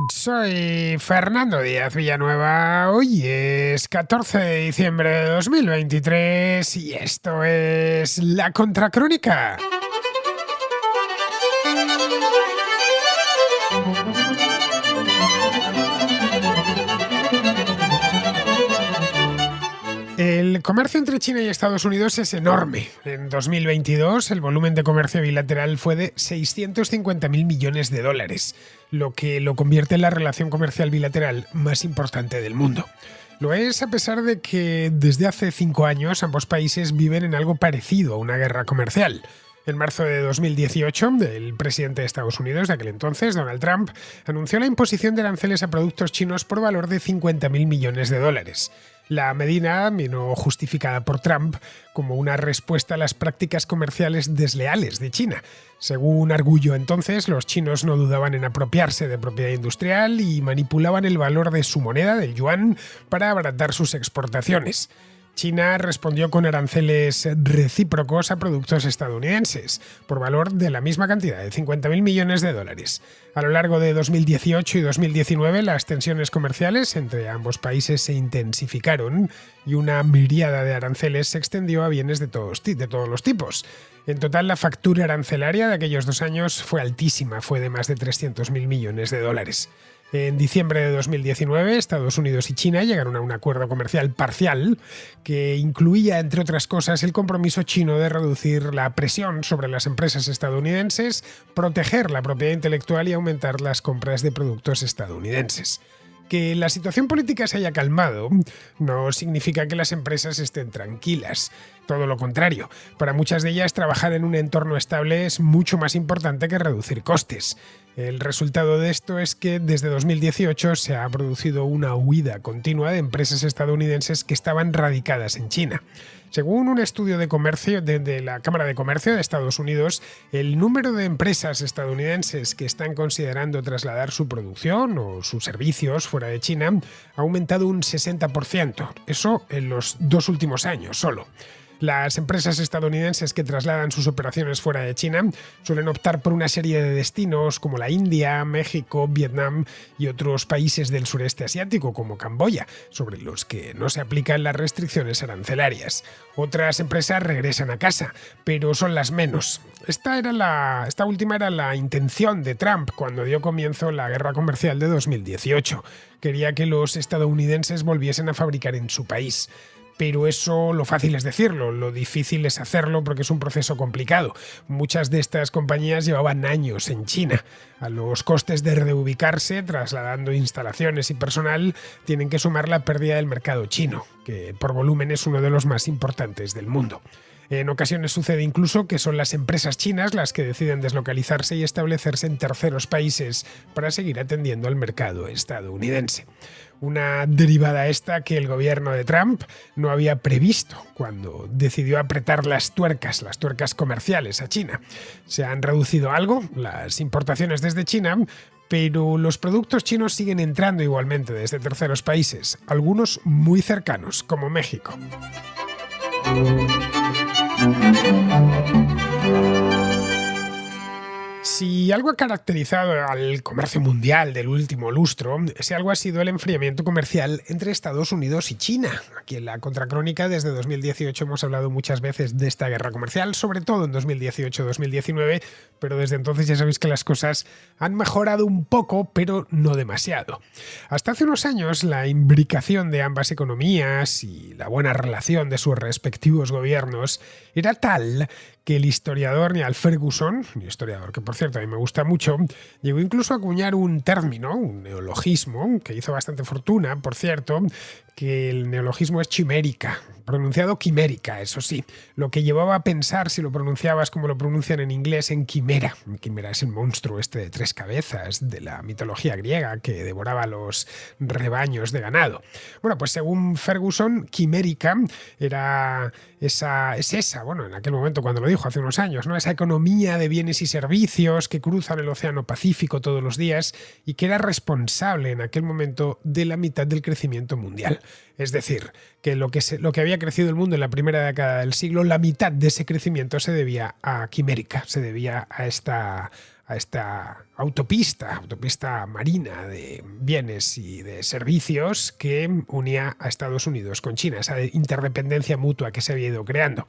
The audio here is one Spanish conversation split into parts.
Soy Fernando Díaz Villanueva. Hoy es 14 de diciembre de 2023 y esto es La Contracrónica. El comercio entre China y Estados Unidos es enorme. En 2022 el volumen de comercio bilateral fue de 650.000 millones de dólares, lo que lo convierte en la relación comercial bilateral más importante del mundo. Lo es a pesar de que desde hace 5 años ambos países viven en algo parecido a una guerra comercial. En marzo de 2018, el presidente de Estados Unidos de aquel entonces, Donald Trump, anunció la imposición de aranceles a productos chinos por valor de 50.000 millones de dólares. La medida vino justificada por Trump como una respuesta a las prácticas comerciales desleales de China. Según arguyó entonces, los chinos no dudaban en apropiarse de propiedad industrial y manipulaban el valor de su moneda, del yuan, para abaratar sus exportaciones. China respondió con aranceles recíprocos a productos estadounidenses, por valor de la misma cantidad, de 50.000 millones de dólares. A lo largo de 2018 y 2019, las tensiones comerciales entre ambos países se intensificaron y una miríada de aranceles se extendió a bienes de todos los tipos. En total, la factura arancelaria de aquellos 2 años fue altísima, fue de más de 300.000 millones de dólares. En diciembre de 2019, Estados Unidos y China llegaron a un acuerdo comercial parcial que incluía, entre otras cosas, el compromiso chino de reducir la presión sobre las empresas estadounidenses, proteger la propiedad intelectual y aumentar las compras de productos estadounidenses. Que la situación política se haya calmado no significa que las empresas estén tranquilas. Todo lo contrario. Para muchas de ellas, trabajar en un entorno estable es mucho más importante que reducir costes. El resultado de esto es que desde 2018 se ha producido una huida continua de empresas estadounidenses que estaban radicadas en China. Según un estudio de comercio de la Cámara de Comercio de Estados Unidos, el número de empresas estadounidenses que están considerando trasladar su producción o sus servicios fuera de China ha aumentado un 60%. Eso en los 2 últimos años solo. Las empresas estadounidenses que trasladan sus operaciones fuera de China suelen optar por una serie de destinos como la India, México, Vietnam y otros países del sureste asiático como Camboya, sobre los que no se aplican las restricciones arancelarias. Otras empresas regresan a casa, pero son las menos. Esta última era la intención de Trump cuando dio comienzo la guerra comercial de 2018. Quería que los estadounidenses volviesen a fabricar en su país. Pero eso, lo fácil es decirlo, lo difícil es hacerlo porque es un proceso complicado. Muchas de estas compañías llevaban años en China. A los costes de reubicarse, trasladando instalaciones y personal, tienen que sumar la pérdida del mercado chino, que por volumen es uno de los más importantes del mundo. En ocasiones sucede incluso que son las empresas chinas las que deciden deslocalizarse y establecerse en terceros países para seguir atendiendo al mercado estadounidense. Una derivada esta que el gobierno de Trump no había previsto cuando decidió apretar las tuercas comerciales a China. Se han reducido algo las importaciones desde China, pero los productos chinos siguen entrando igualmente desde terceros países, algunos muy cercanos, como México. Si algo ha caracterizado al comercio mundial del último lustro, ese algo ha sido el enfriamiento comercial entre Estados Unidos y China. Aquí en la Contracrónica desde 2018 hemos hablado muchas veces de esta guerra comercial, sobre todo en 2018-2019, pero desde entonces ya sabéis que las cosas han mejorado un poco, pero no demasiado. Hasta hace unos años la imbricación de ambas economías y la buena relación de sus respectivos gobiernos era tal que el historiador Niall Ferguson, un historiador que por cierto a mí me gusta mucho, llegó incluso a acuñar un término, un neologismo, que hizo bastante fortuna, por cierto, que el neologismo es chimérica, pronunciado quimérica, eso sí, lo que llevaba a pensar, si lo pronunciabas como lo pronuncian en inglés, en quimera. Quimera es el monstruo este de 3 cabezas de la mitología griega que devoraba los rebaños de ganado. Bueno, pues según Ferguson, quimérica era esa, bueno, en aquel momento cuando lo dijo hace unos años, ¿no? Esa economía de bienes y servicios que cruzan el Océano Pacífico todos los días y que era responsable en aquel momento de la mitad del crecimiento mundial. Es decir, que lo que había crecido el mundo en la primera década del siglo, la mitad de ese crecimiento se debía a Quimérica, se debía a a esta autopista marina de bienes y de servicios que unía a Estados Unidos con China, esa interdependencia mutua que se había ido creando.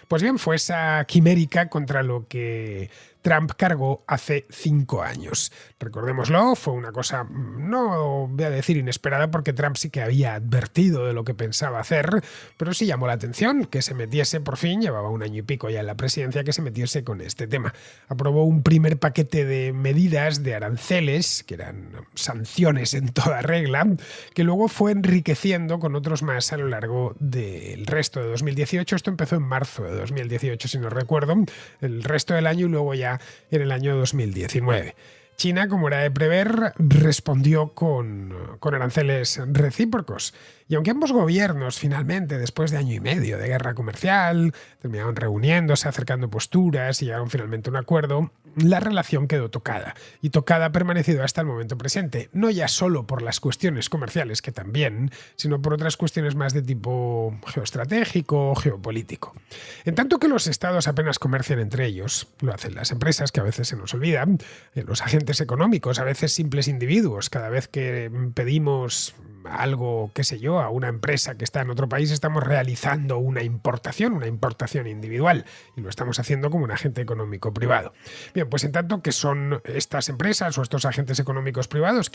Pues bien, fue esa quimérica contra lo que Trump cargó hace 5 años. Recordémoslo, fue una cosa, no voy a decir inesperada, porque Trump sí que había advertido de lo que pensaba hacer, pero sí llamó la atención que se metiese por fin, llevaba 1 año y pico ya en la presidencia, que se metiese con este tema. Aprobó un primer paquete de medidas, de aranceles, que eran sanciones en toda regla, que luego fue enriqueciendo con otros más a lo largo del resto de 2018. Esto empezó en marzo de 2018, si no recuerdo, el resto del año, y luego ya en el año 2019. China, como era de prever, respondió con aranceles recíprocos. Y aunque ambos gobiernos, finalmente, después de 1 año y medio de guerra comercial, terminaron reuniéndose, acercando posturas y llegaron finalmente a un acuerdo, la relación quedó tocada. Y tocada ha permanecido hasta el momento presente. No ya solo por las cuestiones comerciales, que también, sino por otras cuestiones más de tipo geoestratégico o geopolítico. En tanto que los estados apenas comercian entre ellos, lo hacen las empresas, que a veces se nos olvidan, los agentes económicos, a veces simples individuos. Cada vez que pedimos algo, qué sé yo, a una empresa que está en otro país, estamos realizando una importación individual, y lo estamos haciendo como un agente económico privado. Bien, pues en tanto que son estas empresas o estos agentes económicos privados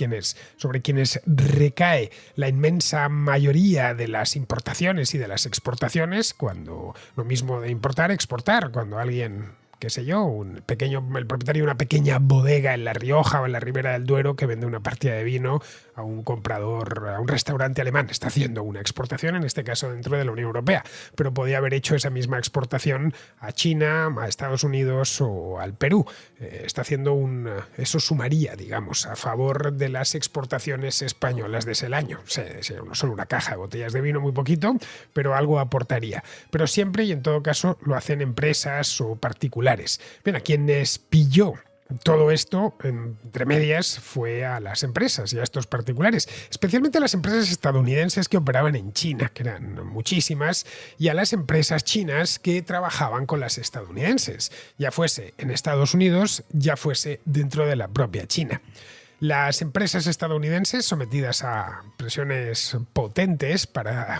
sobre quienes recae la inmensa mayoría de las importaciones y de las exportaciones, cuando lo mismo de importar, exportar, cuando alguien, qué sé yo, el propietario de una pequeña bodega en La Rioja o en la Ribera del Duero, que vende una partida de vino a un comprador, a un restaurante alemán, está haciendo una exportación, en este caso dentro de la Unión Europea, pero podía haber hecho esa misma exportación a China, a Estados Unidos o al Perú. Está haciendo eso sumaría, digamos, a favor de las exportaciones españolas de ese año. No solo una caja de botellas de vino, muy poquito, pero algo aportaría. Pero siempre y en todo caso lo hacen empresas o particulares. Bien, a quienes pilló todo esto, entre medias, fue a las empresas y a estos particulares, especialmente a las empresas estadounidenses que operaban en China, que eran muchísimas, y a las empresas chinas que trabajaban con las estadounidenses, ya fuese en Estados Unidos, ya fuese dentro de la propia China. Las empresas estadounidenses, sometidas a presiones potentes para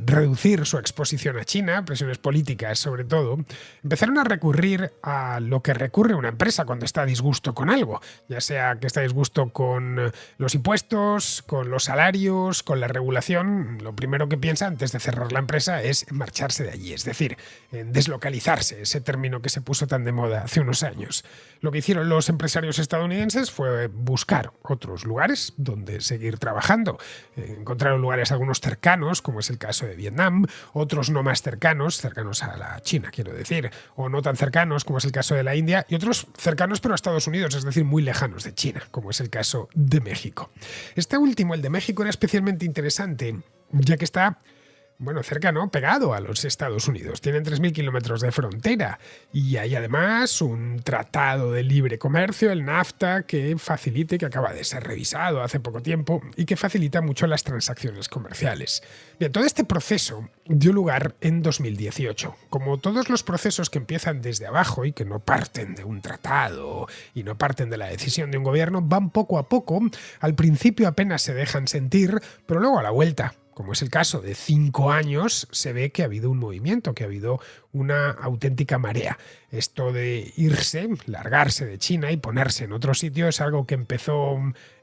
reducir su exposición a China, presiones políticas sobre todo, empezaron a recurrir a lo que recurre una empresa cuando está a disgusto con algo, ya sea que está a disgusto con los impuestos, con los salarios, con la regulación. Lo primero que piensa antes de cerrar la empresa es en marcharse de allí, es decir, en deslocalizarse, ese término que se puso tan de moda hace unos años. Lo que hicieron los empresarios estadounidenses fue buscar otros lugares donde seguir trabajando. Encontraron lugares algunos cercanos, como es el caso de Vietnam, otros no más cercanos a la China, quiero decir, o no tan cercanos, como es el caso de la India, y otros cercanos pero a Estados Unidos, es decir, muy lejanos de China, como es el caso de México. Este último, el de México, era especialmente interesante, ya que está cercano, pegado a los Estados Unidos. Tienen 3.000 kilómetros de frontera y hay además un tratado de libre comercio, el NAFTA, que acaba de ser revisado hace poco tiempo y que facilita mucho las transacciones comerciales. Bien, todo este proceso dio lugar en 2018. Como todos los procesos que empiezan desde abajo y que no parten de un tratado y no parten de la decisión de un gobierno, van poco a poco. Al principio apenas se dejan sentir, pero luego a la vuelta, como es el caso de 5 años, se ve que ha habido un movimiento, que ha habido una auténtica marea. Esto de largarse de China y ponerse en otro sitio es algo que empezó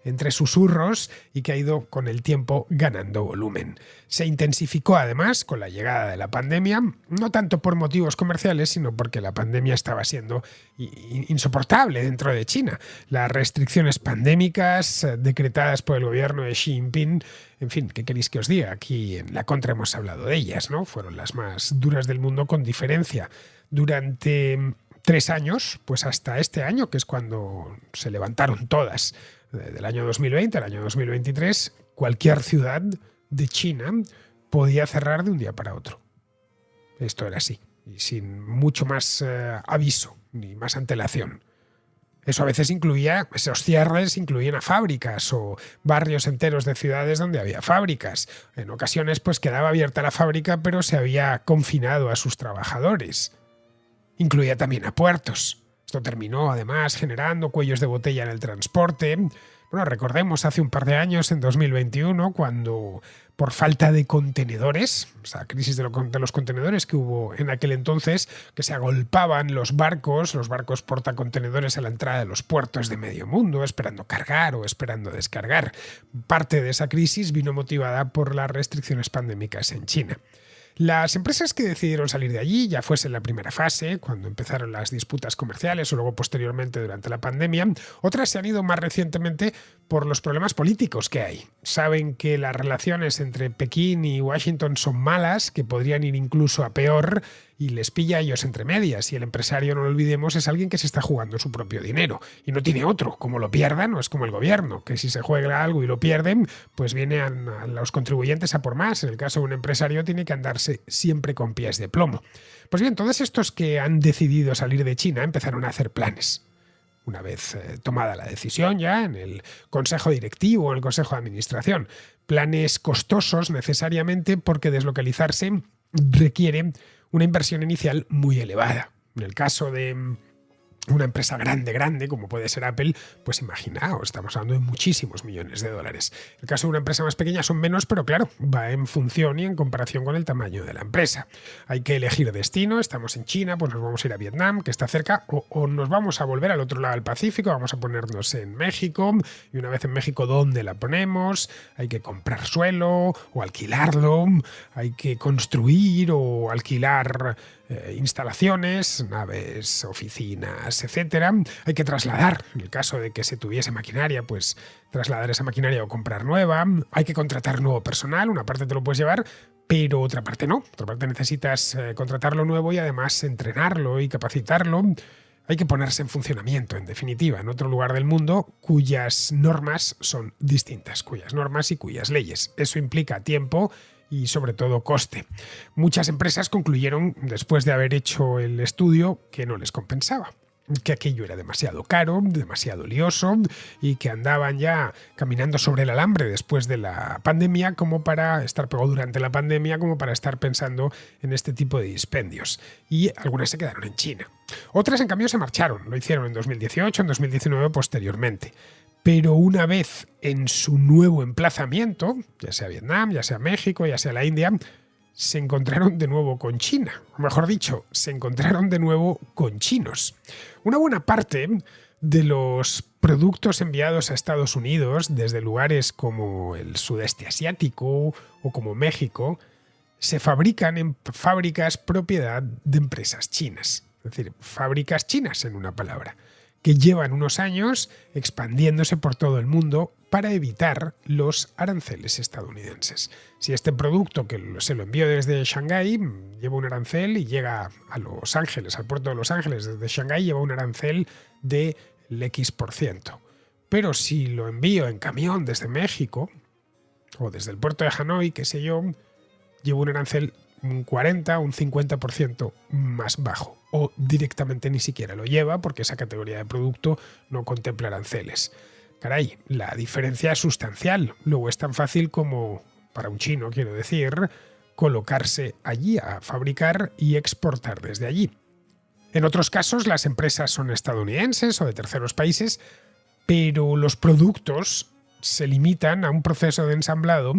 entre susurros y que ha ido con el tiempo ganando volumen. Se intensificó además con la llegada de la pandemia, no tanto por motivos comerciales, sino porque la pandemia estaba siendo insoportable dentro de China. Las restricciones pandémicas decretadas por el gobierno de Xi Jinping, en fin, ¿qué queréis que os diga? Aquí en La Contra hemos hablado de ellas, ¿no? Fueron las más duras del mundo con diferencia. Durante 3 años, pues hasta este año, que es cuando se levantaron todas, del año 2020 al año 2023, cualquier ciudad de China podía cerrar de un día para otro. Esto era así, y sin mucho más aviso ni más antelación. Eso a veces esos cierres incluían a fábricas o barrios enteros de ciudades donde había fábricas. En ocasiones pues quedaba abierta la fábrica, pero se había confinado a sus trabajadores. Incluía también a puertos. Esto terminó además generando cuellos de botella en el transporte. Bueno, recordemos hace un par de años, en 2021, cuando por falta de contenedores, o sea, crisis de los contenedores que hubo en aquel entonces, que se agolpaban los barcos portacontenedores a la entrada de los puertos de medio mundo, esperando cargar o esperando descargar. Parte de esa crisis vino motivada por las restricciones pandémicas en China. Las empresas que decidieron salir de allí, ya fuese en la primera fase, cuando empezaron las disputas comerciales o luego posteriormente durante la pandemia, otras se han ido más recientemente por los problemas políticos que hay. Saben que las relaciones entre Pekín y Washington son malas, que podrían ir incluso a peor, y les pilla a ellos entre medias. Y el empresario, no lo olvidemos, es alguien que se está jugando su propio dinero y no tiene otro. Como lo pierdan, no es como el gobierno, que si se juega algo y lo pierden, pues vienen a los contribuyentes a por más. En el caso de un empresario tiene que andarse siempre con pies de plomo. Pues bien, todos estos que han decidido salir de China empezaron a hacer planes. Una vez tomada la decisión ya en el consejo directivo o en el consejo de administración. Planes costosos necesariamente porque deslocalizarse requiere una inversión inicial muy elevada. En el caso de una empresa grande, como puede ser Apple, pues imaginaos, estamos hablando de muchísimos millones de dólares. En el caso de una empresa más pequeña son menos, pero claro, va en función y en comparación con el tamaño de la empresa. Hay que elegir destino, estamos en China, pues nos vamos a ir a Vietnam, que está cerca, o nos vamos a volver al otro lado del Pacífico, vamos a ponernos en México, y una vez en México, ¿dónde la ponemos? Hay que comprar suelo o alquilarlo, hay que construir o alquilar instalaciones, naves, oficinas, etcétera. Hay que trasladar, en el caso de que se tuviese maquinaria, pues trasladar esa maquinaria o comprar nueva. Hay que contratar nuevo personal, una parte te lo puedes llevar, pero otra parte no. Otra parte necesitas contratarlo nuevo y además entrenarlo y capacitarlo. Hay que ponerse en funcionamiento, en definitiva, en otro lugar del mundo cuyas normas son distintas, cuyas normas y cuyas leyes. Eso implica tiempo y sobre todo coste. Muchas empresas concluyeron, después de haber hecho el estudio, que no les compensaba, que aquello era demasiado caro, demasiado lioso y que andaban ya caminando sobre el alambre después de la pandemia como para estar, o durante la pandemia, como para estar pensando en este tipo de dispendios. Y algunas se quedaron en China. Otras, en cambio, se marcharon. Lo hicieron en 2018, en 2019 posteriormente. Pero una vez en su nuevo emplazamiento, ya sea Vietnam, ya sea México, ya sea la India, se encontraron de nuevo con China. O mejor dicho, se encontraron de nuevo con chinos. Una buena parte de los productos enviados a Estados Unidos desde lugares como el sudeste asiático o como México se fabrican en fábricas propiedad de empresas chinas. Es decir, fábricas chinas en una palabra, que llevan unos años expandiéndose por todo el mundo para evitar los aranceles estadounidenses. Si este producto que se lo envió desde Shanghái lleva un arancel y llega a Los Ángeles, al puerto de Los Ángeles desde Shanghái, lleva un arancel del X%. Pero si lo envío en camión desde México o desde el puerto de Hanoi, qué sé yo, lleva un arancel un 40 o un 50% más bajo, o directamente ni siquiera lo lleva porque esa categoría de producto no contempla aranceles. Caray, la diferencia es sustancial. Luego es tan fácil como, para un chino quiero decir, colocarse allí a fabricar y exportar desde allí. En otros casos las empresas son estadounidenses o de terceros países, pero los productos se limitan a un proceso de ensamblado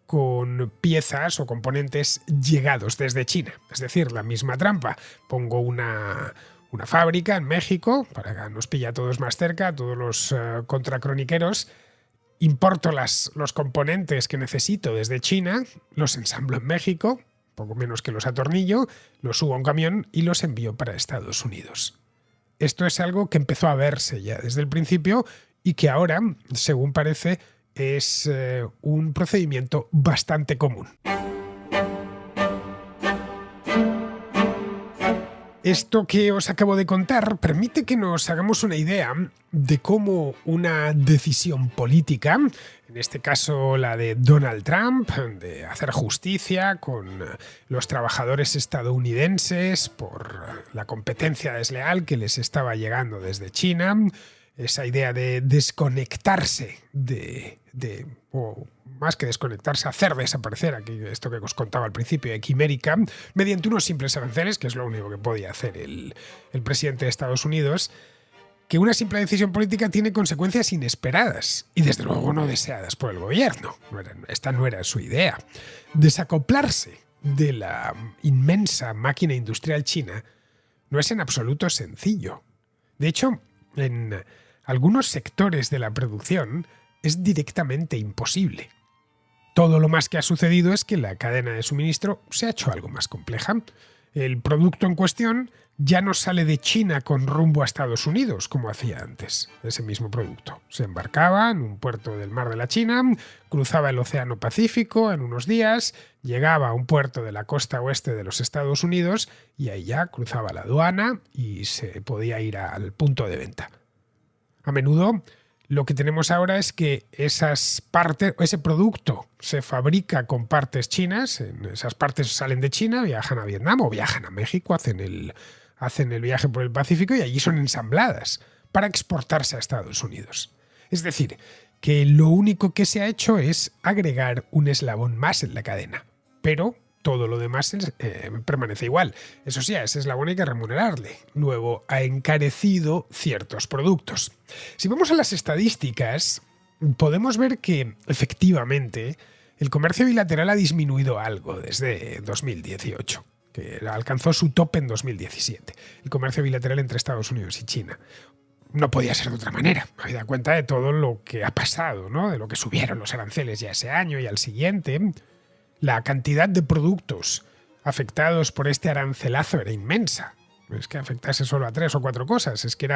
con piezas o componentes llegados desde China. Es decir, la misma trampa. Pongo una fábrica en México, para que nos pilla a todos más cerca, a todos los contracroniqueros, importo los componentes que necesito desde China, los ensamblo en México, poco menos que los atornillo, los subo a un camión y los envío para Estados Unidos. Esto es algo que empezó a verse ya desde el principio y que ahora, según parece, es un procedimiento bastante común. Esto que os acabo de contar permite que nos hagamos una idea de cómo una decisión política, en este caso la de Donald Trump, de hacer justicia con los trabajadores estadounidenses por la competencia desleal que les estaba llegando desde China, esa idea de desconectarse o más que desconectarse, hacer desaparecer esto que os contaba al principio de Quimérica, mediante unos simples aranceles, que es lo único que podía hacer el presidente de Estados Unidos, que una simple decisión política tiene consecuencias inesperadas y desde luego no deseadas por el gobierno. Esta no era su idea. Desacoplarse de la inmensa máquina industrial china no es en absoluto sencillo. De hecho, en algunos sectores de la producción es directamente imposible. Todo lo más que ha sucedido es que la cadena de suministro se ha hecho algo más compleja. El producto en cuestión ya no sale de China con rumbo a Estados Unidos, como hacía antes. Ese mismo producto se embarcaba en un puerto del Mar de la China, cruzaba el Océano Pacífico en unos días, llegaba a un puerto de la costa oeste de los Estados Unidos y ahí ya cruzaba la aduana y se podía ir al punto de venta. A menudo lo que tenemos ahora es que esas partes, ese producto se fabrica con partes chinas, esas partes salen de China, viajan a Vietnam o viajan a México, hacen el viaje por el Pacífico y allí son ensambladas para exportarse a Estados Unidos. Es decir, que lo único que se ha hecho es agregar un eslabón más en la cadena, pero todo lo demás permanece igual. Eso sí, a ese eslabón hay que remunerarle. Luego, ha encarecido ciertos productos. Si vamos a las estadísticas, podemos ver que, efectivamente, el comercio bilateral ha disminuido algo desde 2018, que alcanzó su tope en 2017. El comercio bilateral entre Estados Unidos y China. No podía ser de otra manera, habida cuenta de todo lo que ha pasado, ¿no? De lo que subieron los aranceles ya ese año y al siguiente. La cantidad de productos afectados por este arancelazo era inmensa. No es que afectase solo a 3 o 4 cosas, es que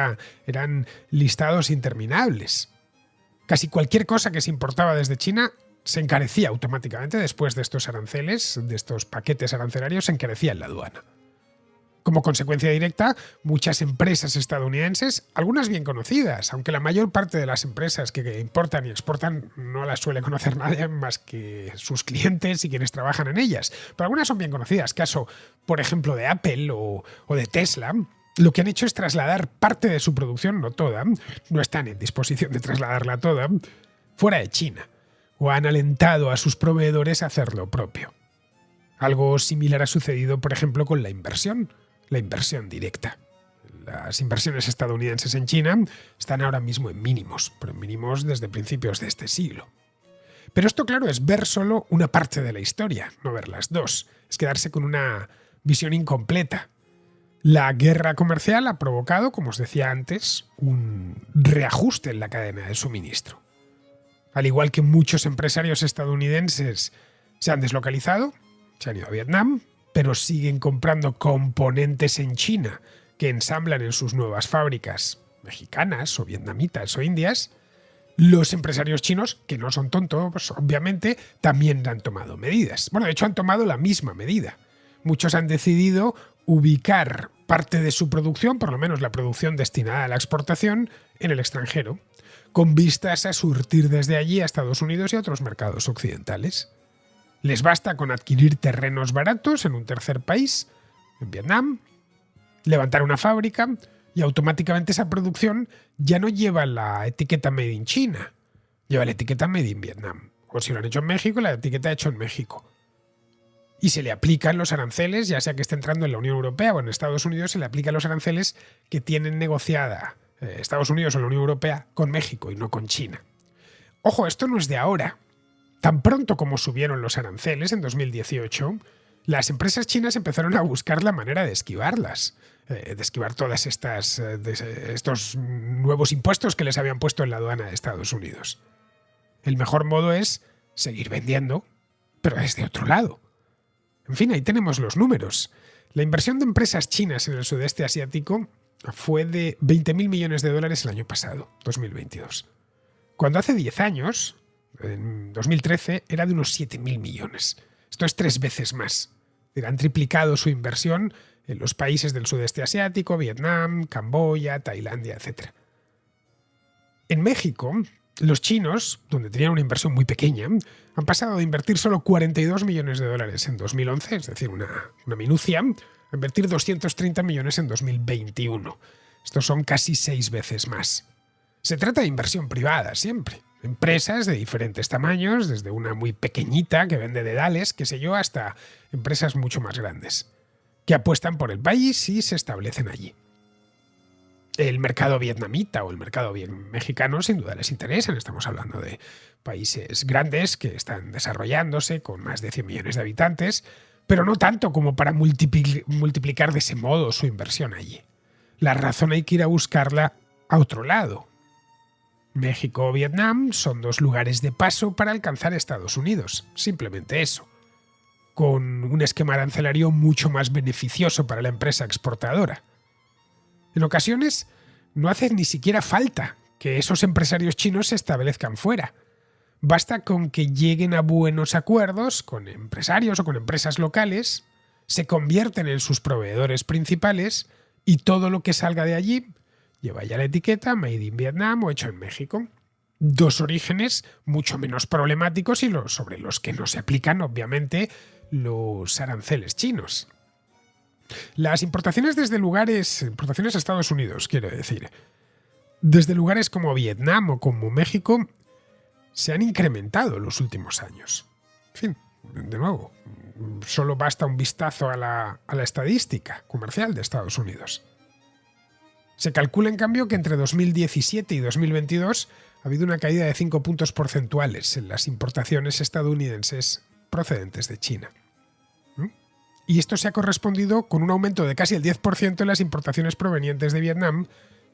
eran listados interminables. Casi cualquier cosa que se importaba desde China se encarecía automáticamente después de estos aranceles, de estos paquetes arancelarios, se encarecía en la aduana. Como consecuencia directa, muchas empresas estadounidenses, algunas bien conocidas, aunque la mayor parte de las empresas que importan y exportan no las suele conocer nadie más que sus clientes y quienes trabajan en ellas, pero algunas son bien conocidas. Caso, por ejemplo, de Apple o de Tesla, lo que han hecho es trasladar parte de su producción, no toda, no están en disposición de trasladarla toda, fuera de China, o han alentado a sus proveedores a hacer lo propio. Algo similar ha sucedido, por ejemplo, con la inversión directa. Las inversiones estadounidenses en China están ahora mismo en mínimos, pero en mínimos desde principios de este siglo. Pero esto, claro, es ver solo una parte de la historia, no ver las dos. Es quedarse con una visión incompleta. La guerra comercial ha provocado, como os decía antes, un reajuste en la cadena de suministro. Al igual que muchos empresarios estadounidenses se han deslocalizado, se han ido a Vietnam, pero siguen comprando componentes en China que ensamblan en sus nuevas fábricas mexicanas o vietnamitas o indias, los empresarios chinos, que no son tontos, pues, obviamente, también han tomado medidas. Bueno, de hecho han tomado la misma medida. Muchos han decidido ubicar parte de su producción, por lo menos la producción destinada a la exportación, en el extranjero, con vistas a surtir desde allí a Estados Unidos y a otros mercados occidentales. Les basta con adquirir terrenos baratos en un tercer país, en Vietnam, levantar una fábrica y automáticamente esa producción ya no lleva la etiqueta Made in China, lleva la etiqueta Made in Vietnam. O si lo han hecho en México, la etiqueta hecho en México. Y se le aplican los aranceles, ya sea que esté entrando en la Unión Europea o en Estados Unidos, se le aplican los aranceles que tienen negociada Estados Unidos o la Unión Europea con México y no con China. Ojo, esto no es de ahora. Tan pronto como subieron los aranceles en 2018, las empresas chinas empezaron a buscar la manera de esquivarlas, de esquivar todas estos nuevos impuestos que les habían puesto en la aduana de Estados Unidos. El mejor modo es seguir vendiendo, pero desde otro lado. En fin, ahí tenemos los números. La inversión de empresas chinas en el sudeste asiático fue de 20.000 millones de dólares el año pasado, 2022. Cuando hace 10 años, en 2013, era de unos 7.000 millones. Esto es 3 veces más. Han triplicado su inversión en los países del sudeste asiático, Vietnam, Camboya, Tailandia, etc. En México, los chinos, donde tenían una inversión muy pequeña, han pasado de invertir solo 42 millones de dólares en 2011, es decir, una minucia, a invertir 230 millones en 2021. Estos son casi 6 veces más. Se trata de inversión privada siempre. Empresas de diferentes tamaños, desde una muy pequeñita que vende dedales, qué sé yo, hasta empresas mucho más grandes, que apuestan por el país y se establecen allí. El mercado vietnamita o el mercado mexicano sin duda les interesan. Estamos hablando de países grandes que están desarrollándose con más de 100 millones de habitantes, pero no tanto como para multiplicar de ese modo su inversión allí. La razón hay que ir a buscarla a otro lado. México o Vietnam son dos lugares de paso para alcanzar Estados Unidos. Simplemente eso. Con un esquema arancelario mucho más beneficioso para la empresa exportadora. En ocasiones no hace ni siquiera falta que esos empresarios chinos se establezcan fuera. Basta con que lleguen a buenos acuerdos con empresarios o con empresas locales, se convierten en sus proveedores principales y todo lo que salga de allí lleva ya la etiqueta Made in Vietnam o hecho en México. Dos orígenes mucho menos problemáticos y sobre los que no se aplican, obviamente, los aranceles chinos. Las importaciones importaciones a Estados Unidos, quiero decir, desde lugares como Vietnam o como México, se han incrementado en los últimos años. En fin, de nuevo, solo basta un vistazo a la estadística comercial de Estados Unidos. Se calcula, en cambio, que entre 2017 y 2022 ha habido una caída de 5 puntos porcentuales en las importaciones estadounidenses procedentes de China. Y esto se ha correspondido con un aumento de casi el 10% en las importaciones provenientes de Vietnam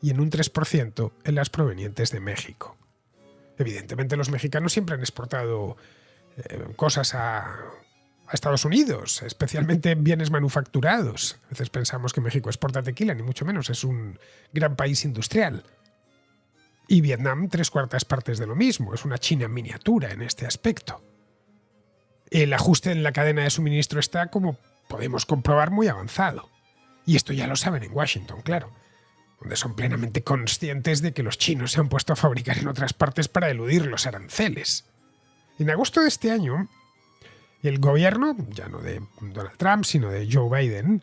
y en un 3% en las provenientes de México. Evidentemente los mexicanos siempre han exportado cosas a Estados Unidos, especialmente bienes manufacturados. A veces pensamos que México exporta tequila, ni mucho menos, es un gran país industrial. Y Vietnam 3/4 partes de lo mismo, es una China en miniatura en este aspecto. El ajuste en la cadena de suministro está, como podemos comprobar, muy avanzado. Y esto ya lo saben en Washington, claro, donde son plenamente conscientes de que los chinos se han puesto a fabricar en otras partes para eludir los aranceles. En agosto de este año, el gobierno, ya no de Donald Trump, sino de Joe Biden,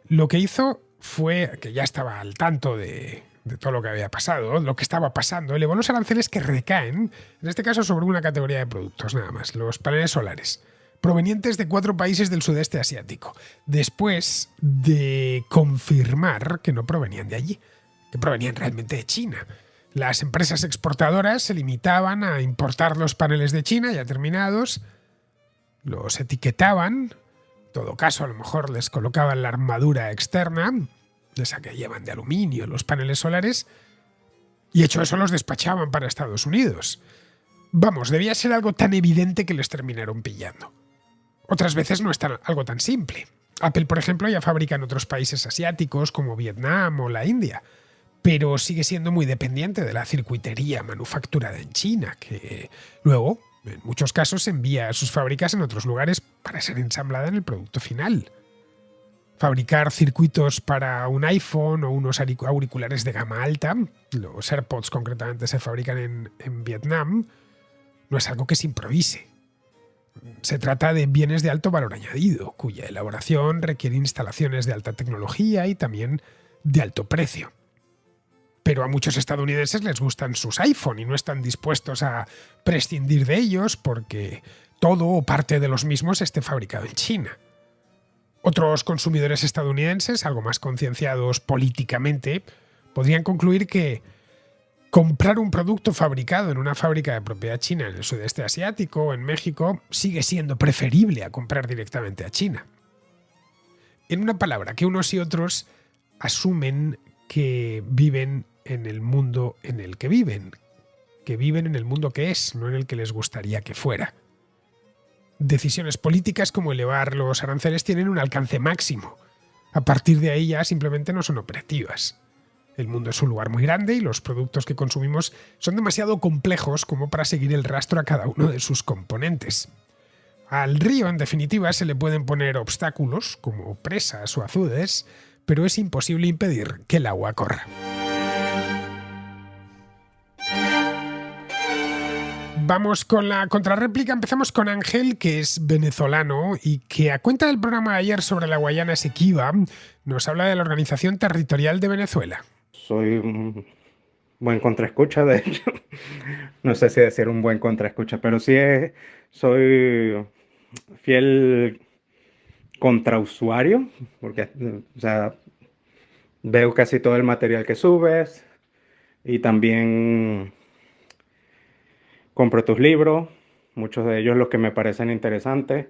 lo que hizo fue, que ya estaba al tanto de todo lo que había pasado, lo que estaba pasando, elevó los aranceles que recaen, en este caso sobre una categoría de productos nada más, los paneles solares, provenientes de 4 países del sudeste asiático, después de confirmar que no provenían de allí, que provenían realmente de China. Las empresas exportadoras se limitaban a importar los paneles de China ya terminados, los etiquetaban, en todo caso a lo mejor les colocaban la armadura externa, esa que llevan de aluminio los paneles solares, y hecho eso los despachaban para Estados Unidos. Vamos, debía ser algo tan evidente que les terminaron pillando. Otras veces no es algo tan simple. Apple, por ejemplo, ya fabrica en otros países asiáticos como Vietnam o la India, pero sigue siendo muy dependiente de la circuitería manufacturada en China, que luego, en muchos casos, envía a sus fábricas en otros lugares para ser ensamblada en el producto final. Fabricar circuitos para un iPhone o unos auriculares de gama alta, los AirPods concretamente se fabrican en Vietnam, no es algo que se improvise. Se trata de bienes de alto valor añadido, cuya elaboración requiere instalaciones de alta tecnología y también de alto precio. Pero a muchos estadounidenses les gustan sus iPhone y no están dispuestos a prescindir de ellos porque todo o parte de los mismos esté fabricado en China. Otros consumidores estadounidenses, algo más concienciados políticamente, podrían concluir que comprar un producto fabricado en una fábrica de propiedad china en el sudeste asiático o en México sigue siendo preferible a comprar directamente a China. En una palabra, que unos y otros asumen que viven en el mundo en el que viven en el mundo que es, no en el que les gustaría que fuera. Decisiones políticas como elevar los aranceles tienen un alcance máximo. A partir de ahí ya simplemente no son operativas. El mundo es un lugar muy grande y los productos que consumimos son demasiado complejos como para seguir el rastro a cada uno de sus componentes. Al río, en definitiva, se le pueden poner obstáculos como presas o azudes, pero es imposible impedir que el agua corra. Vamos con la contrarréplica. Empezamos con Ángel, que es venezolano y que, a cuenta del programa de ayer sobre la Guayana Esequiba, nos habla de la Organización Territorial de Venezuela. Soy buen contraescucha, de hecho. No sé si decir un buen contraescucha, pero sí soy fiel contrausuario, porque, o sea, veo casi todo el material que subes y también compro tus libros, muchos de ellos los que me parecen interesantes,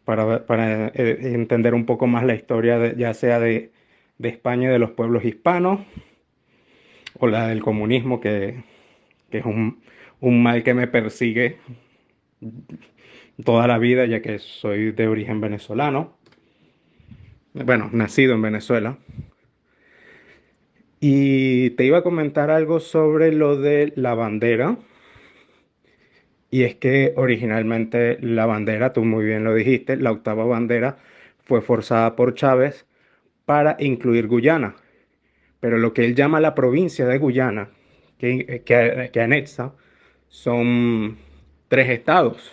para entender un poco más la historia, ya sea de España y de los pueblos hispanos, o la del comunismo, que es un mal que me persigue toda la vida, ya que soy de origen venezolano, bueno, nacido en Venezuela. Y te iba a comentar algo sobre lo de la bandera. Y es que originalmente la bandera, tú muy bien lo dijiste, la octava bandera fue forzada por Chávez para incluir Guyana. Pero lo que él llama la provincia de Guyana, que anexa, son tres estados.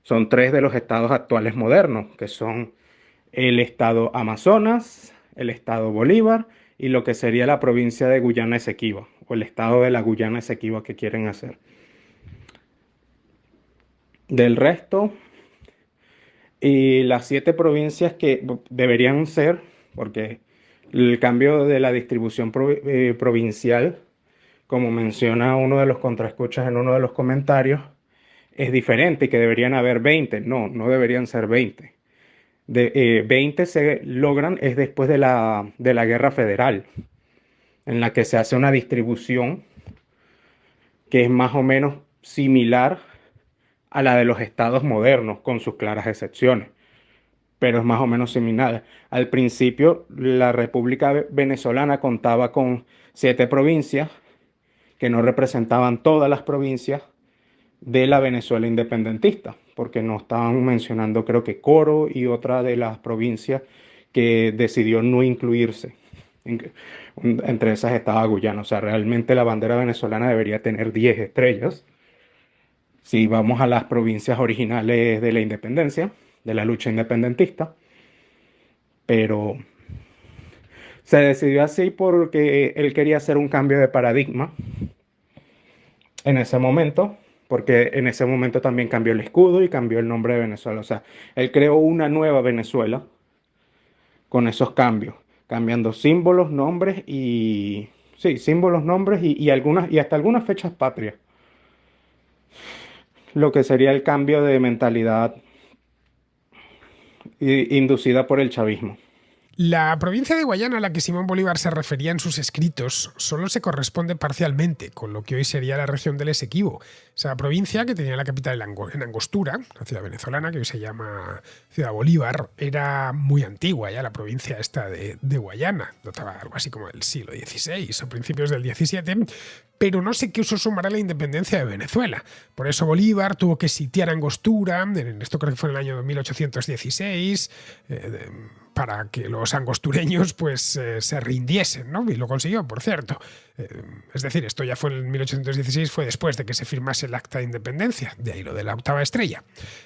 Son tres de los estados actuales modernos, que son el estado Amazonas, el estado Bolívar y lo que sería la provincia de Guyana Esequiba, o el estado de la Guyana Esequiba que quieren hacer. Del resto, y las siete provincias que deberían ser, porque el cambio de la distribución provincial, como menciona uno de los contraescuchas en uno de los comentarios, es diferente y que deberían haber 20. No, no deberían ser 20. 20 se logran es después de la Guerra Federal, en la que se hace una distribución que es más o menos similar a la de los estados modernos, con sus claras excepciones, pero es más o menos similar. Al principio, la República Venezolana contaba con siete provincias que no representaban todas las provincias de la Venezuela independentista, porque no estaban mencionando, creo que Coro y otra de las provincias que decidió no incluirse. Entre esas estaba Guyana. O sea, realmente la bandera venezolana debería tener 10 estrellas. Si vamos a las provincias originales de la independencia, de la lucha independentista, pero se decidió así porque él quería hacer un cambio de paradigma en ese momento, porque en ese momento también cambió el escudo y cambió el nombre de Venezuela. O sea, él creó una nueva Venezuela con esos cambios, cambiando símbolos, nombres y... Sí, símbolos, nombres y hasta algunas fechas patrias. Lo que sería el cambio de mentalidad inducida por el chavismo. La provincia de Guayana a la que Simón Bolívar se refería en sus escritos solo se corresponde parcialmente con lo que hoy sería la región del Esequibo. Esa provincia, que tenía la capital en Angostura, la ciudad venezolana, que hoy se llama Ciudad Bolívar, era muy antigua ya la provincia esta de Guayana. Databa algo así como del siglo XVI o principios del XVII, pero no sé qué uso sumará la independencia de Venezuela. Por eso Bolívar tuvo que sitiar Angostura, esto creo que fue en el año 1816, para que los angostureños pues se rindiesen, ¿no? Y lo consiguió, por cierto. Es decir, esto ya fue en 1816, fue después de que se firmase el Acta de Independencia, de ahí lo de la octava estrella.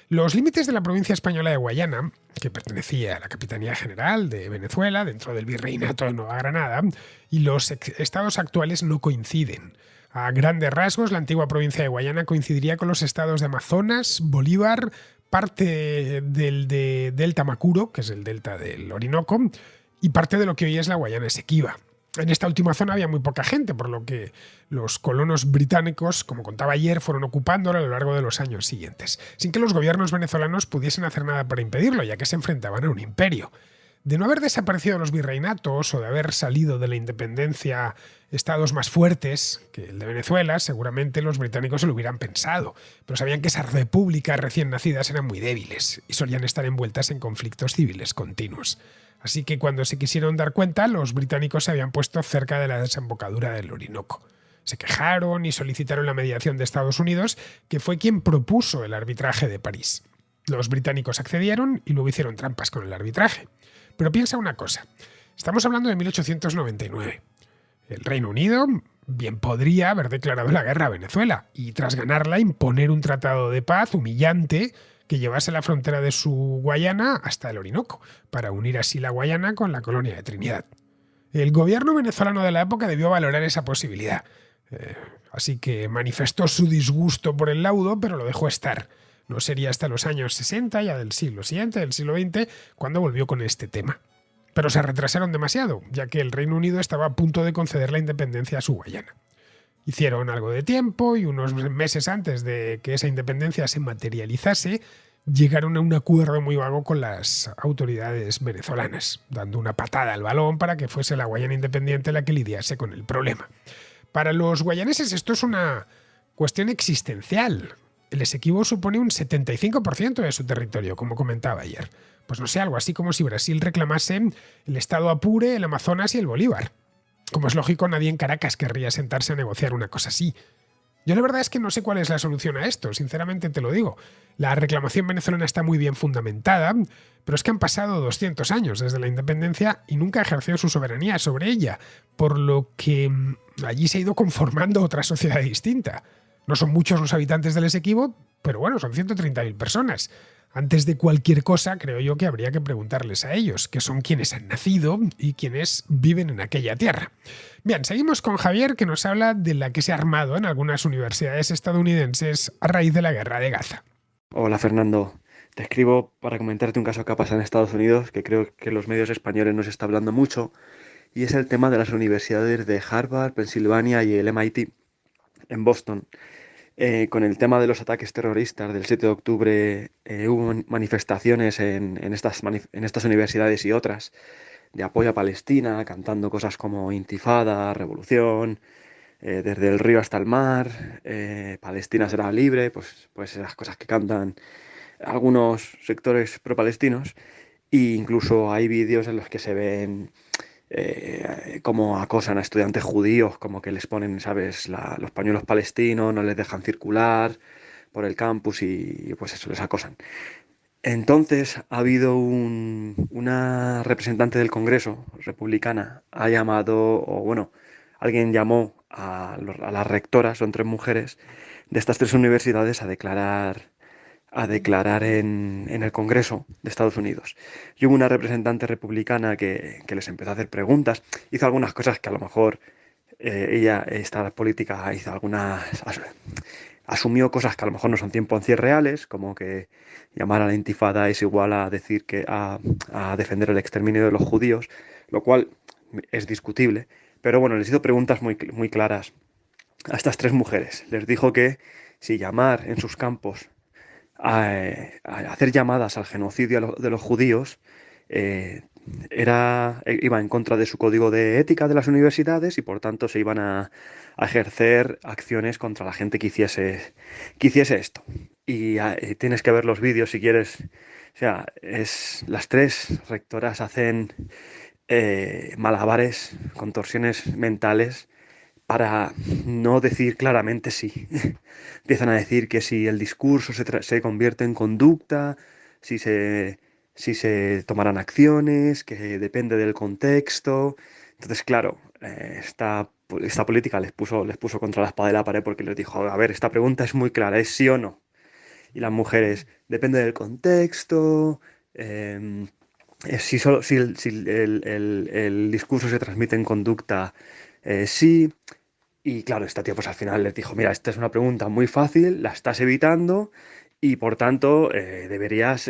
Los límites de la provincia española de Guayana, que pertenecía a la Capitanía General de Venezuela, dentro del Virreinato de Nueva Granada, y los estados actuales no coinciden. A grandes rasgos, la antigua provincia de Guayana coincidiría con los estados de Amazonas, Bolívar, parte del delta Macuro, que es el delta del Orinoco, y parte de lo que hoy es la Guayana Esequiba. En esta última zona había muy poca gente, por lo que los colonos británicos, como contaba ayer, fueron ocupándola a lo largo de los años siguientes, sin que los gobiernos venezolanos pudiesen hacer nada para impedirlo, ya que se enfrentaban a un imperio. De no haber desaparecido los virreinatos o de haber salido de la independencia estados más fuertes que el de Venezuela, seguramente los británicos se lo hubieran pensado, pero sabían que esas repúblicas recién nacidas eran muy débiles y solían estar envueltas en conflictos civiles continuos. Así que cuando se quisieron dar cuenta, los británicos se habían puesto cerca de la desembocadura del Orinoco. Se quejaron y solicitaron la mediación de Estados Unidos, que fue quien propuso el arbitraje de París. Los británicos accedieron y luego hicieron trampas con el arbitraje. Pero piensa una cosa, estamos hablando de 1899. El Reino Unido bien podría haber declarado la guerra a Venezuela y tras ganarla imponer un tratado de paz humillante que llevase la frontera de su Guayana hasta el Orinoco, para unir así la Guayana con la colonia de Trinidad. El gobierno venezolano de la época debió valorar esa posibilidad. Así que manifestó su disgusto por el laudo, pero lo dejó estar. No sería hasta los años 60, ya del siglo siguiente, del siglo XX, cuando volvió con este tema. Pero se retrasaron demasiado, ya que el Reino Unido estaba a punto de conceder la independencia a su Guayana. Hicieron algo de tiempo y unos meses antes de que esa independencia se materializase, llegaron a un acuerdo muy vago con las autoridades venezolanas, dando una patada al balón para que fuese la Guayana independiente la que lidiase con el problema. Para los guayaneses esto es una cuestión existencial. El Esequibo supone un 75% de su territorio, como comentaba ayer. Pues no sé, algo así como si Brasil reclamase el estado Apure, el Amazonas y el Bolívar. Como es lógico, nadie en Caracas querría sentarse a negociar una cosa así. Yo la verdad es que no sé cuál es la solución a esto, sinceramente te lo digo. La reclamación venezolana está muy bien fundamentada, pero es que han pasado 200 años desde la independencia y nunca ejerció su soberanía sobre ella, por lo que allí se ha ido conformando otra sociedad distinta. No son muchos los habitantes del Esequibo, pero bueno, son 130.000 personas. Antes de cualquier cosa, creo yo que habría que preguntarles a ellos, que son quienes han nacido y quienes viven en aquella tierra. Bien, seguimos con Javier, que nos habla de la que se ha armado en algunas universidades estadounidenses a raíz de la guerra de Gaza. Hola Fernando, te escribo para comentarte un caso que ha pasado en Estados Unidos que creo que en los medios españoles no se está hablando mucho y es el tema de las universidades de Harvard, Pensilvania y el MIT en Boston. Con el tema de los ataques terroristas del 7 de octubre hubo manifestaciones en estas universidades y otras de apoyo a Palestina, cantando cosas como Intifada, Revolución, desde el río hasta el mar, Palestina será libre, pues esas cosas que cantan algunos sectores pro-palestinos. E incluso hay vídeos en los que se ven cómo acosan a estudiantes judíos, como que les ponen, ¿sabes?, los pañuelos palestinos, no les dejan circular por el campus y pues eso, les acosan. Entonces ha habido una representante del Congreso republicana, ha llamado, o bueno, alguien llamó a las rectoras, son tres mujeres, de estas tres universidades a declarar en el Congreso de Estados Unidos. Y hubo una representante republicana que les empezó a hacer preguntas, hizo algunas cosas que a lo mejor esta política hizo asumió cosas que a lo mejor no son 100% reales, como que llamar a la intifada es igual a decir a defender el exterminio de los judíos, lo cual es discutible. Pero bueno, les hizo preguntas muy, muy claras a estas tres mujeres. Les dijo que si llamar en sus campos a hacer llamadas al genocidio de los judíos eh, iba en contra de su código de ética de las universidades y por tanto se iban a ejercer acciones contra la gente que hiciese esto. Y tienes que ver los vídeos si quieres. O sea, las tres rectoras hacen malabares, contorsiones mentales para no decir claramente sí. Empiezan a decir que si el discurso se convierte en conducta, si se tomarán acciones, que depende del contexto. Entonces, claro, esta política les puso contra la espada de la pared porque les dijo, a ver, esta pregunta es muy clara, ¿es sí o no? Y las mujeres, depende del contexto, si el discurso se transmite en conducta, sí. Y claro, esta tía pues al final les dijo, mira, esta es una pregunta muy fácil, la estás evitando y por tanto deberías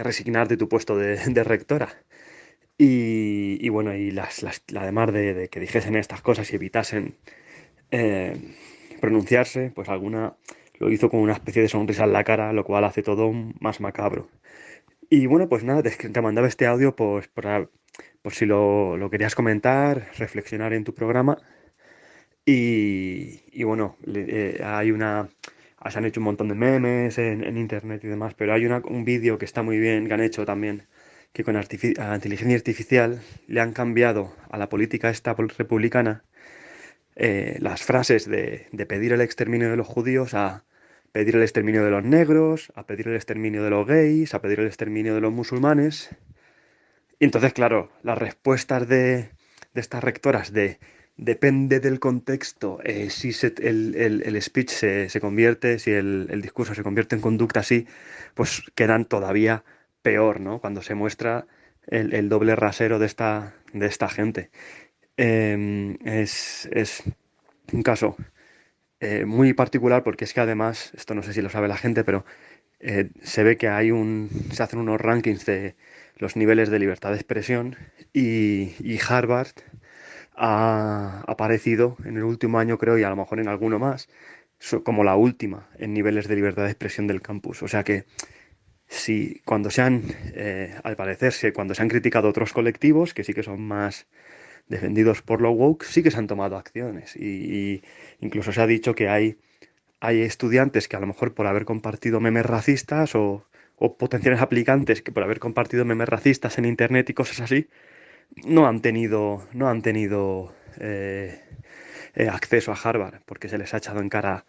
resignarte tu puesto de rectora. Y bueno, y además de que dijesen estas cosas y evitasen eh, pronunciarse, pues alguna lo hizo con una especie de sonrisa en la cara, lo cual hace todo más macabro. Y bueno, pues nada, te mandaba este audio pues, por si lo querías comentar, reflexionar en tu programa. Y bueno, se han hecho un montón de memes en internet y demás, pero hay un vídeo que está muy bien, que han hecho también, que con a inteligencia artificial le han cambiado a la política esta republicana las frases de pedir el exterminio de los judíos a pedir el exterminio de los negros, a pedir el exterminio de los gays, a pedir el exterminio de los musulmanes. Y entonces, claro, las respuestas de estas rectoras depende del contexto, si el speech se convierte, si el discurso se convierte en conducta así, pues quedan todavía peor, ¿no? Cuando se muestra el doble rasero de esta gente. Es un caso muy particular porque es que además, esto no sé si lo sabe la gente, pero se ve que se hacen unos rankings de los niveles de libertad de expresión y Harvard ha aparecido en el último año, creo, y a lo mejor en alguno más, como la última en niveles de libertad de expresión del campus. O sea que si cuando al parecer, cuando se han criticado otros colectivos, que sí que son más defendidos por lo woke, sí que se han tomado acciones. Y incluso se ha dicho que hay estudiantes que a lo mejor por haber compartido memes racistas o potenciales aplicantes que por haber compartido memes racistas en internet y cosas así, no han tenido acceso a Harvard porque se les ha echado en cara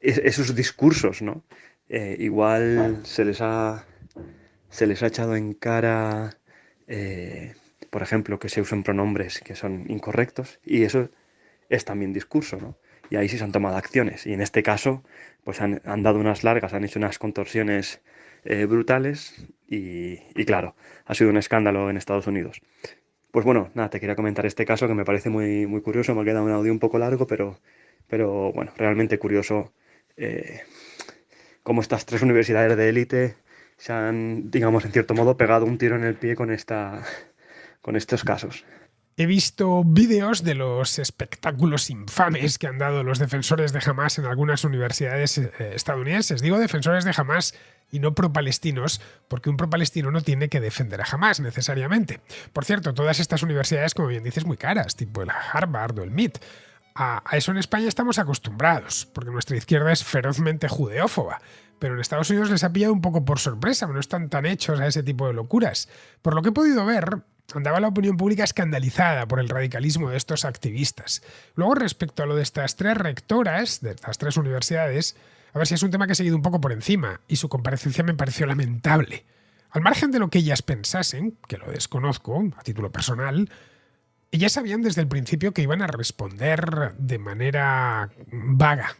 esos discursos, ¿no? Igual se les ha echado en cara, por ejemplo, que se usen pronombres que son incorrectos, y eso es también discurso, ¿no? Y ahí sí se han tomado acciones. Y en este caso, pues han dado unas largas, han hecho unas contorsiones brutales y claro, ha sido un escándalo en Estados Unidos. Pues bueno, nada, te quería comentar este caso que me parece muy, muy curioso. Me ha quedado un audio un poco largo, pero bueno, realmente curioso eh, cómo estas tres universidades de élite se han, digamos, en cierto modo, pegado un tiro en el pie con estos casos. He visto vídeos de los espectáculos infames que han dado los defensores de Hamás en algunas universidades estadounidenses. Digo defensores de Hamás y no pro-palestinos, porque un pro-palestino no tiene que defender a Hamás necesariamente. Por cierto, todas estas universidades, como bien dices, muy caras, tipo el Harvard o el MIT. A eso en España estamos acostumbrados, porque nuestra izquierda es ferozmente judeófoba. Pero en Estados Unidos les ha pillado un poco por sorpresa, no están tan hechos a ese tipo de locuras. Por lo que he podido ver, andaba la opinión pública escandalizada por el radicalismo de estos activistas. Luego, respecto a lo de estas tres rectoras, de estas tres universidades, a ver si es un tema que he seguido un poco por encima, y su comparecencia me pareció lamentable. Al margen de lo que ellas pensasen, que lo desconozco a título personal, ellas sabían desde el principio que iban a responder de manera vaga.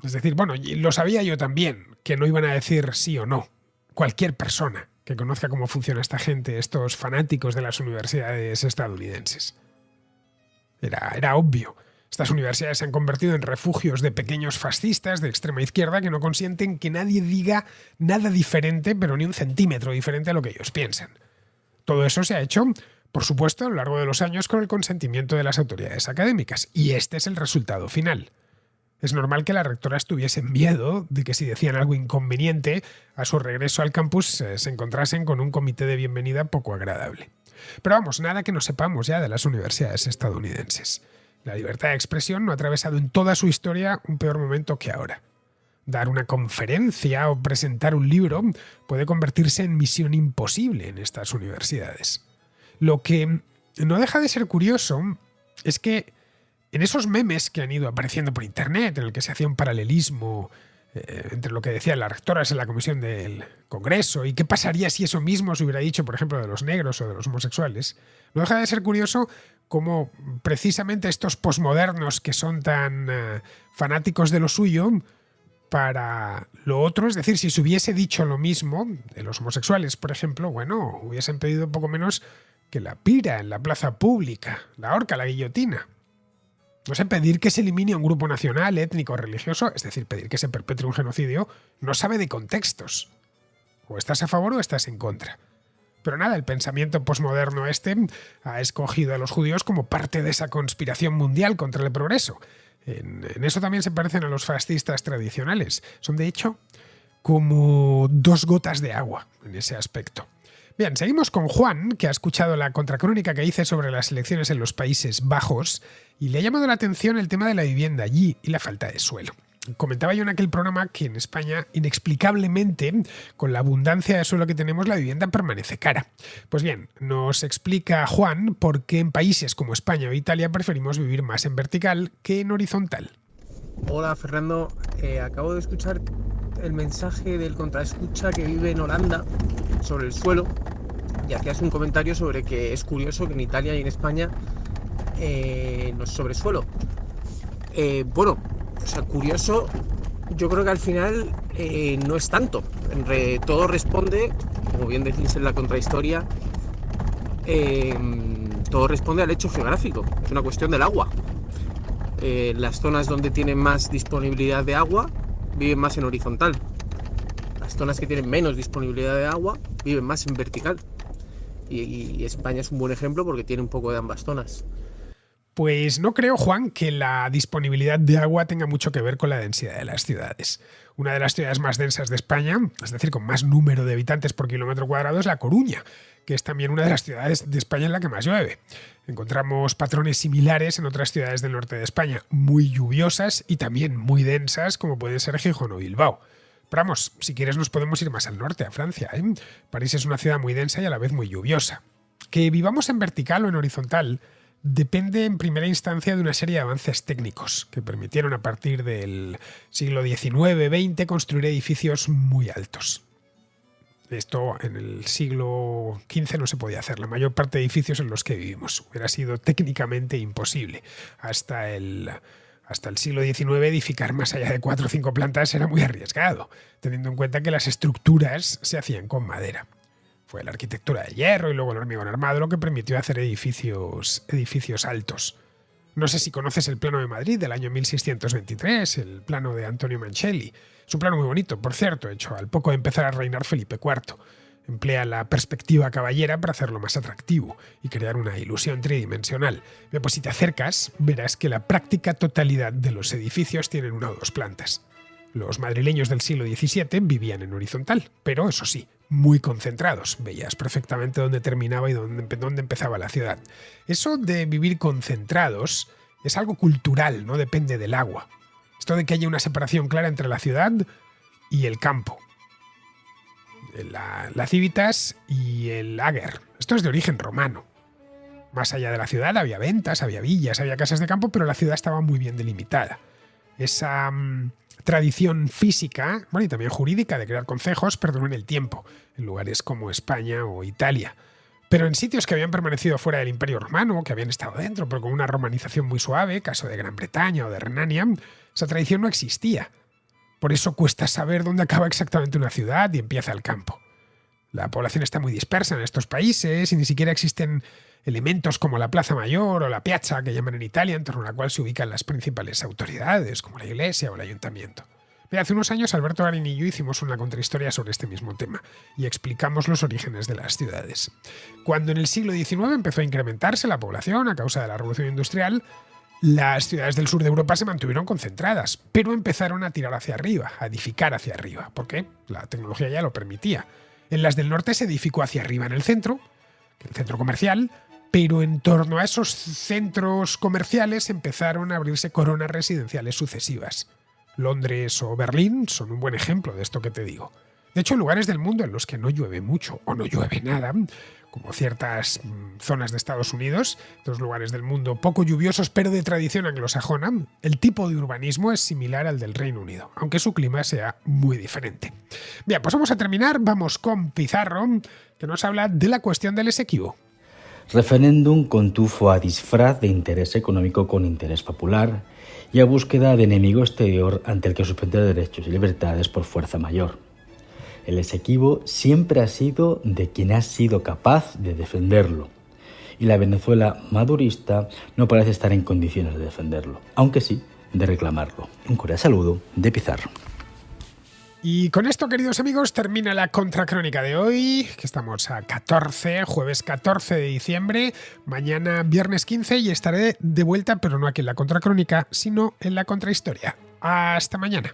Es decir, bueno, lo sabía yo también, que no iban a decir sí o no. Cualquier persona que conozca cómo funciona esta gente, estos fanáticos de las universidades estadounidenses. Era obvio. Estas universidades se han convertido en refugios de pequeños fascistas de extrema izquierda que no consienten que nadie diga nada diferente, pero ni un centímetro diferente a lo que ellos piensan. Todo eso se ha hecho, por supuesto, a lo largo de los años con el consentimiento de las autoridades académicas, y este es el resultado final. Es normal que la rectora tuviese miedo de que si decían algo inconveniente, a su regreso al campus se encontrasen con un comité de bienvenida poco agradable. Pero vamos, nada que no sepamos ya de las universidades estadounidenses. La libertad de expresión no ha atravesado en toda su historia un peor momento que ahora. Dar una conferencia o presentar un libro puede convertirse en misión imposible en estas universidades. Lo que no deja de ser curioso es que en esos memes que han ido apareciendo por internet, en el que se hacía un paralelismo entre lo que decían las rectoras en la comisión del Congreso y qué pasaría si eso mismo se hubiera dicho, por ejemplo, de los negros o de los homosexuales, no deja de ser curioso cómo precisamente estos posmodernos que son tan fanáticos de lo suyo, para lo otro, es decir, si se hubiese dicho lo mismo de los homosexuales, por ejemplo, bueno, hubiesen pedido poco menos que la pira en la plaza pública, la horca, la guillotina. No sé, pedir que se elimine a un grupo nacional, étnico o religioso, es decir, pedir que se perpetre un genocidio, no sabe de contextos. O estás a favor o estás en contra. Pero nada, el pensamiento posmoderno ha escogido a los judíos como parte de esa conspiración mundial contra el progreso. En eso también se parecen a los fascistas tradicionales. Son, de hecho, como dos gotas de agua en ese aspecto. Bien, seguimos con Juan, que ha escuchado la contracrónica que hice sobre las elecciones en los Países Bajos y le ha llamado la atención el tema de la vivienda allí y la falta de suelo. Comentaba yo en aquel programa que en España, inexplicablemente, con la abundancia de suelo que tenemos, la vivienda permanece cara. Pues bien, nos explica Juan por qué en países como España o Italia preferimos vivir más en vertical que en horizontal. Hola Fernando, acabo de escuchar el mensaje del contraescucha que vive en Holanda sobre el suelo y hacías un comentario sobre que es curioso que en Italia y en España no es sobre suelo. Bueno, o sea, curioso, yo creo que al final no es tanto. Todo responde, como bien decís en la contrahistoria, todo responde al hecho geográfico, es una cuestión del agua. las zonas donde tienen más disponibilidad de agua viven más en horizontal. Las zonas que tienen menos disponibilidad de agua viven más en vertical. Y España es un buen ejemplo porque tiene un poco de ambas zonas. Pues no creo, Juan, que la disponibilidad de agua tenga mucho que ver con la densidad de las ciudades. Una de las ciudades más densas de España, es decir, con más número de habitantes por kilómetro cuadrado, es La Coruña, que es también una de las ciudades de España en la que más llueve. Encontramos patrones similares en otras ciudades del norte de España, muy lluviosas y también muy densas, como pueden ser Gijón o Bilbao. Pero vamos, si quieres nos podemos ir más al norte, a Francia, ¿eh? París es una ciudad muy densa y a la vez muy lluviosa. Que vivamos en vertical o en horizontal depende en primera instancia de una serie de avances técnicos que permitieron a partir del siglo XIX-XX construir edificios muy altos. Esto en el siglo XV no se podía hacer. La mayor parte de edificios en los que vivimos hubiera sido técnicamente imposible. Hasta el siglo XIX edificar más allá de 4 o 5 plantas era muy arriesgado, teniendo en cuenta que las estructuras se hacían con madera. Fue la arquitectura de hierro y luego el hormigón armado lo que permitió hacer edificios altos. No sé si conoces el Plano de Madrid del año 1623, el plano de Antonio Mancelli. Es un plano muy bonito, por cierto, hecho al poco de empezar a reinar Felipe IV. Emplea la perspectiva caballera para hacerlo más atractivo y crear una ilusión tridimensional. Bien, pues si te acercas, verás que la práctica totalidad de los edificios tienen 1 o 2 plantas. Los madrileños del siglo XVII vivían en horizontal, pero eso sí, muy concentrados. Veías perfectamente dónde terminaba y dónde empezaba la ciudad. Eso de vivir concentrados es algo cultural, no depende del agua. Esto de que haya una separación clara entre la ciudad y el campo. La civitas y el ager. Esto es de origen romano. Más allá de la ciudad había ventas, había villas, había casas de campo, pero la ciudad estaba muy bien delimitada. Esa tradición física, bueno, y también jurídica de crear concejos perduró en el tiempo, en lugares como España o Italia. Pero en sitios que habían permanecido fuera del Imperio Romano, que habían estado dentro, pero con una romanización muy suave, caso de Gran Bretaña o de Renania, esa tradición no existía. Por eso cuesta saber dónde acaba exactamente una ciudad y empieza el campo. La población está muy dispersa en estos países y ni siquiera existen elementos como la Plaza Mayor o la Piazza, que llaman en Italia, en torno a la cual se ubican las principales autoridades, como la Iglesia o el Ayuntamiento. Mira, hace unos años Alberto Garín y yo hicimos una contrahistoria sobre este mismo tema y explicamos los orígenes de las ciudades. Cuando en el siglo XIX empezó a incrementarse la población a causa de la Revolución Industrial, las ciudades del sur de Europa se mantuvieron concentradas, pero empezaron a tirar hacia arriba, a edificar hacia arriba, porque la tecnología ya lo permitía. En las del norte se edificó hacia arriba en el centro comercial, pero en torno a esos centros comerciales empezaron a abrirse coronas residenciales sucesivas. Londres o Berlín son un buen ejemplo de esto que te digo. De hecho, lugares del mundo en los que no llueve mucho o no llueve nada, como ciertas zonas de Estados Unidos, otros lugares del mundo poco lluviosos pero de tradición anglosajona, el tipo de urbanismo es similar al del Reino Unido, aunque su clima sea muy diferente. Bien, pues vamos a terminar, vamos con Pizarro, que nos habla de la cuestión del Esequibo. Referéndum con tufo a disfraz de interés económico con interés popular y a búsqueda de enemigo exterior ante el que suspender derechos y libertades por fuerza mayor. El Esequibo siempre ha sido de quien ha sido capaz de defenderlo, y la Venezuela madurista no parece estar en condiciones de defenderlo, aunque sí de reclamarlo. Un cordial saludo de Pizarro. Y con esto, queridos amigos, termina la contracrónica de hoy, que estamos a jueves 14 de diciembre, mañana viernes 15 y estaré de vuelta, pero no aquí en la contracrónica, sino en la contrahistoria. Hasta mañana.